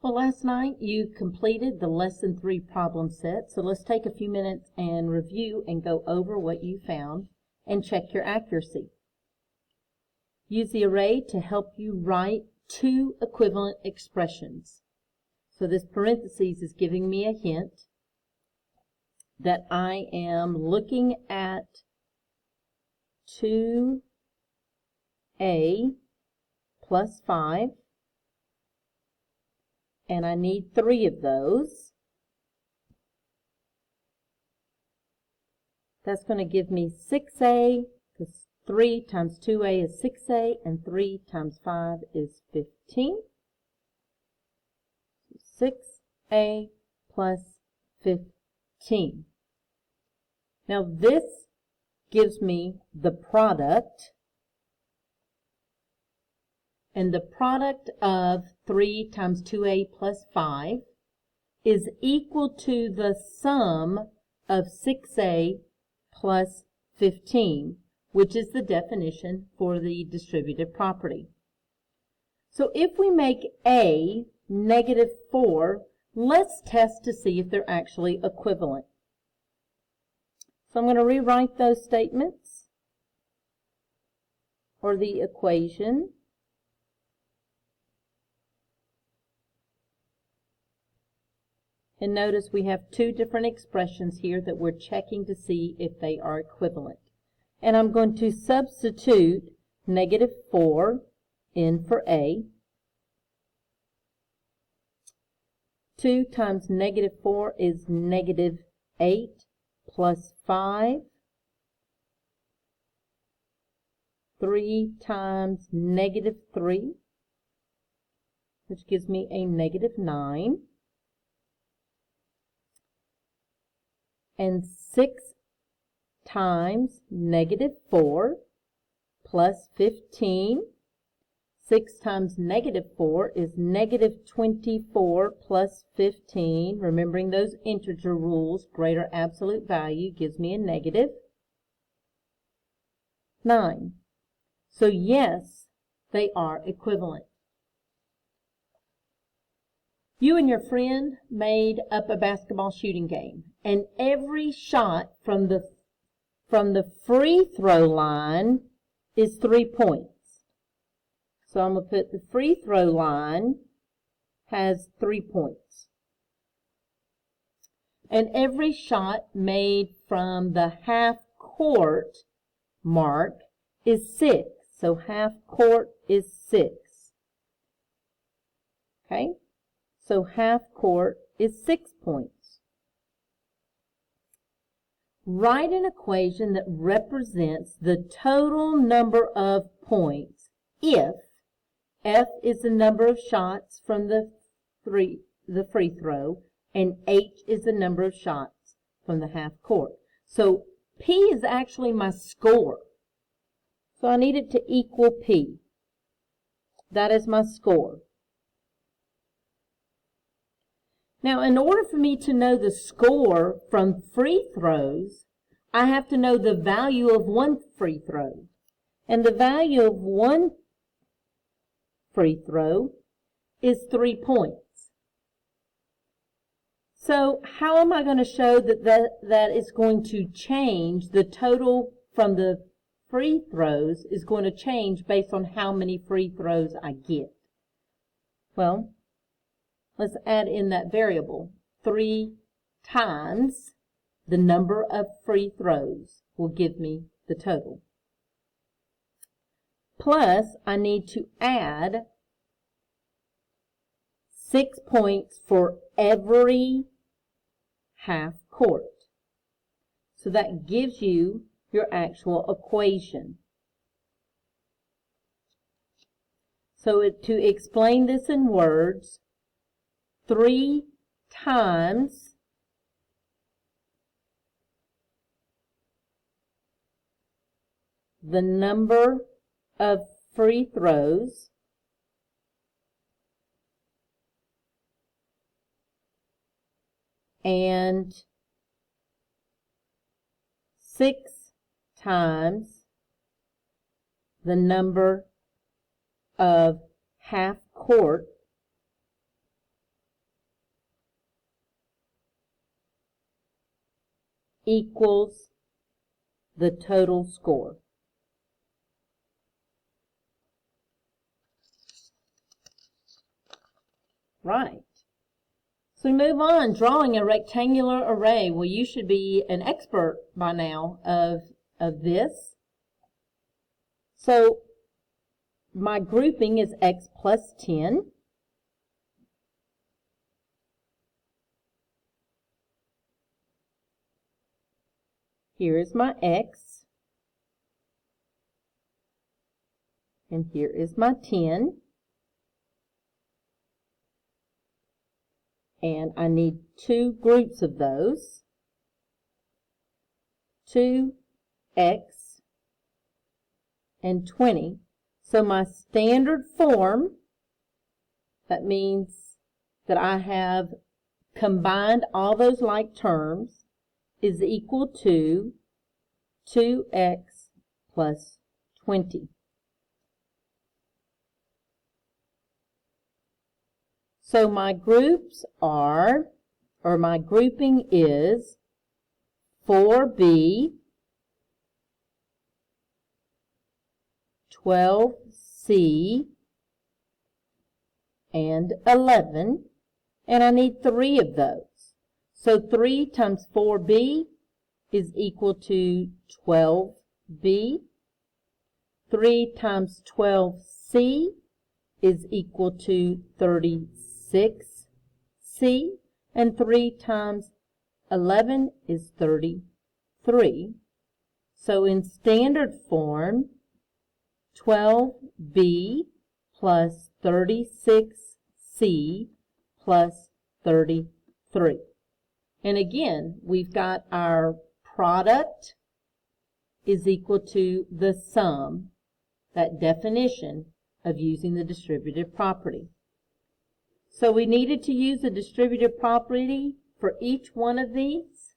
Well, last night you completed the Lesson 3 problem set, so let's take a few minutes and review and go over what you found and check your accuracy. Use the array to help you write two equivalent expressions. So this parentheses is giving me a hint that I am looking at 2a plus 5. And I need 3 of those. That's going to give me 6a, because 3 times 2a is 6a, and 3 times 5 is 15. 6a plus 15. Now this gives me the product. And the product of 3 times 2a plus 5 is equal to the sum of 6a plus 15, which is the definition for the distributive property. So if we make a -4, let's test to see if they're actually equivalent. So I'm going to rewrite those statements, or the equation. And notice we have two different expressions here that we're checking to see if they are equivalent. And I'm going to substitute -4 in for a. 2 times -4 is -8 plus 5. 3 times -3, which gives me a -9. And 6 times -4 plus 15. 6 times -4 is -24 plus 15. Remembering those integer rules, greater absolute value gives me a -9. So yes, they are equivalent. You and your friend made up a basketball shooting game, and every shot from the free throw line is 3 points. So I'm going to put the free throw line has 3 points. And every shot made from the half court mark is 6. So half court is 6. Okay? So half court is 6 points. Write an equation that represents the total number of points if F is the number of shots from the free throw and H is the number of shots from the half court. So P is actually my score. So I need it to equal P. That is my score. Now, in order for me to know the score from free throws, I have to know the value of one free throw. And the value of one free throw is 3 points. So how am I going to show that is going to change? The total from the free throws is going to change based on how many free throws I get. Well, let's add in that variable. 3 times the number of free throws will give me the total. Plus, I need to add 6 points for every half court. So that gives you your actual equation. So to explain this in words, 3 times the number of free throws and 6 times the number of half court equals the total score. Right. So we move on, drawing a rectangular array. Well, you should be an expert by now of this. So my grouping is x plus 10. Here is my x. And here is my 10. And I need two groups of those, 2x and 20. So my standard form, that means that I have combined all those like terms, is equal to 2x plus 20. So my groups are, or my grouping is 4b, 12c, and 11, and I need 3 of those. So 3 times 4b is equal to 12b. 3 times 12c is equal to 36c, and 3 times 11 is 33. So in standard form, 12b plus 36c plus 33. And again, we've got our product is equal to the sum, that definition of using the distributive property. So we needed to use the distributive property for each one of these.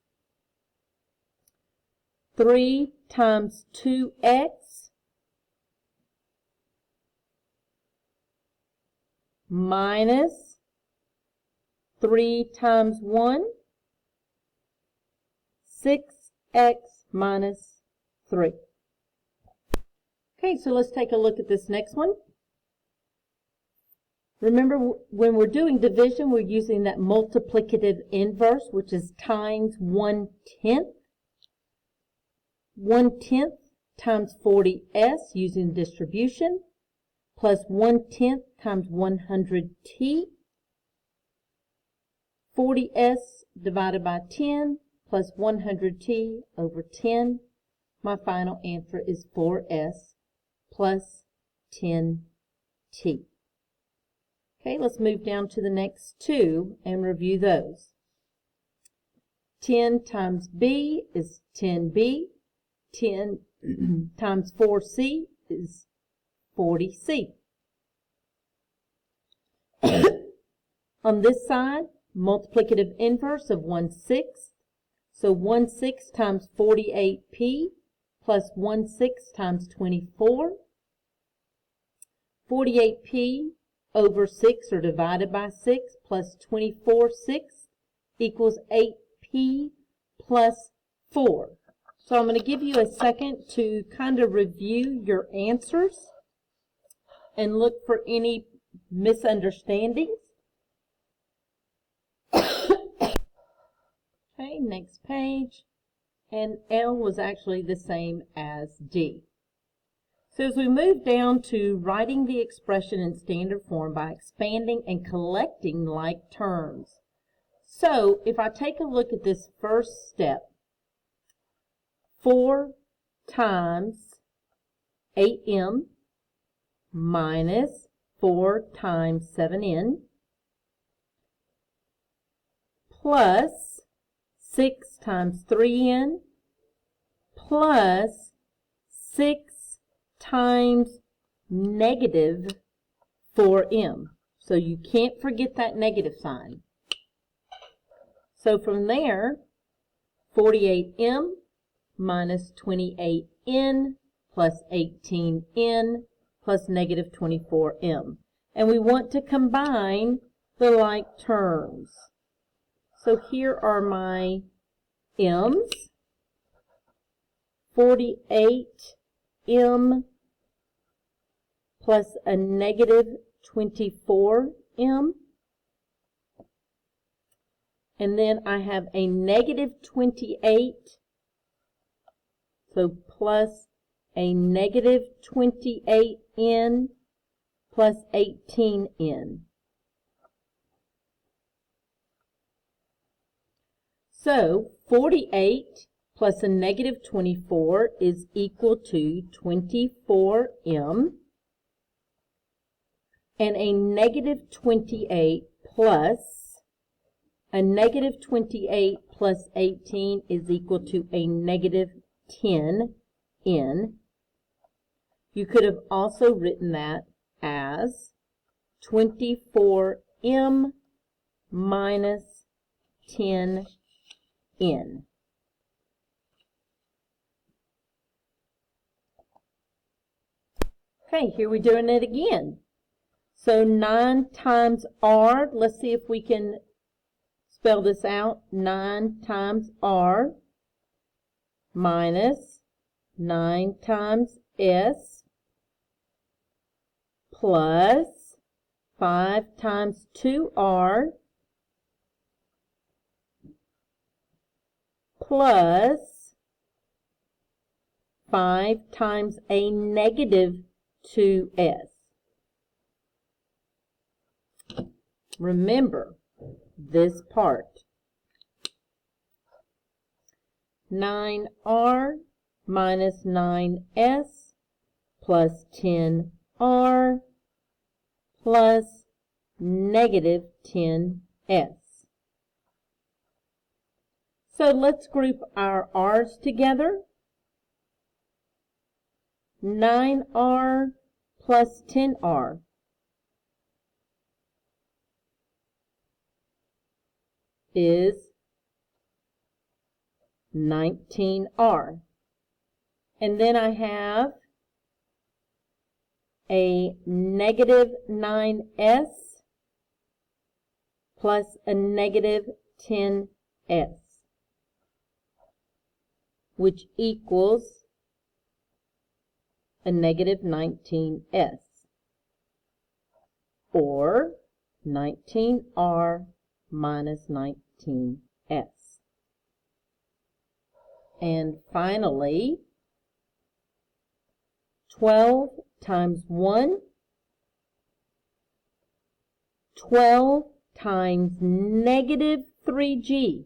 3 times 2x minus 3 times 1, 6x minus 3. Okay, so let's take a look at this next one. Remember, when we're doing division, we're using that multiplicative inverse, which is times 1/10. 1/10 times 40s using distribution, plus 1/10 times 100t. 40s divided by 10 plus 100t over 10. My final answer is 4s plus 10t. Okay, let's move down to the next two and review those. 10 times b is 10b. 10 times 4c is 40c. On this side, multiplicative inverse of 1/6. So 1/6 times 48p plus 1/6 times 24. 48p over 6 or divided by 6 plus 24/6 equals 8p plus 4. So I'm going to give you a second to kind of review your answers and look for any misunderstandings. Okay, next page. And L was actually the same as D. So as we move down to writing the expression in standard form by expanding and collecting like terms. So if I take a look at this first step, 4 times 8m minus 4 times 7n plus 6 times 3n plus 6 times negative 4m. So you can't forget that negative sign. So from there, 48m minus 28n plus 18n plus negative 24m. And we want to combine the like terms. So here are my m's. 48m plus a negative 24m. And then I have a negative 28, so plus a negative 28n plus 18n. So 48 plus a negative 24 is equal to 24m, and a negative 28 plus a negative 28 plus 18 is equal to a negative 10n. You could have also written that as 24m minus 10n. Okay, here we're doing it again. So 9 times r, let's see if we can spell this out. 9 times r minus 9 times s plus 5 times 2r plus 5 times a negative 2s. Remember this part. 9r minus 9s plus 10r plus negative 10s. So let's group our r's together. 9r plus 10r is 19r. And then I have a negative 9s plus a negative 10s, which equals a negative 19s, or 19r minus 19s. And finally, 12 times 1, 12 times negative 3g.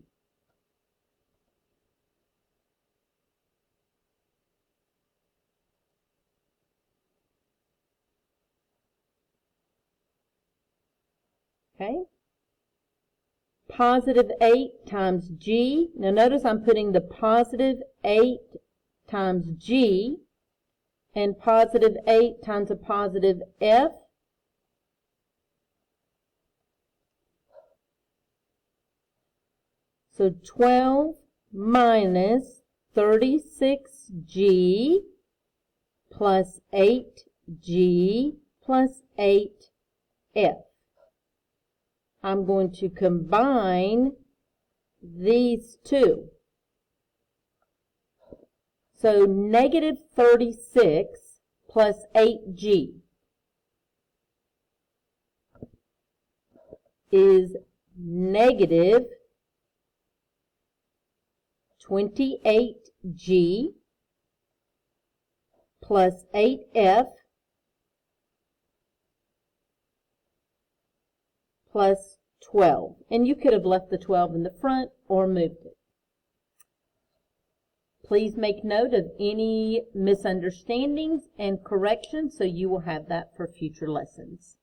Okay. Positive 8 times g. Now notice I'm putting the positive 8 times g and positive 8 times a positive f. So 12 minus 36g plus 8g plus 8f. I'm going to combine these two. So negative 36 plus 8g is negative 28g plus 8f plus 12. And you could have left the 12 in the front or moved it. Please make note of any misunderstandings and corrections so you will have that for future lessons.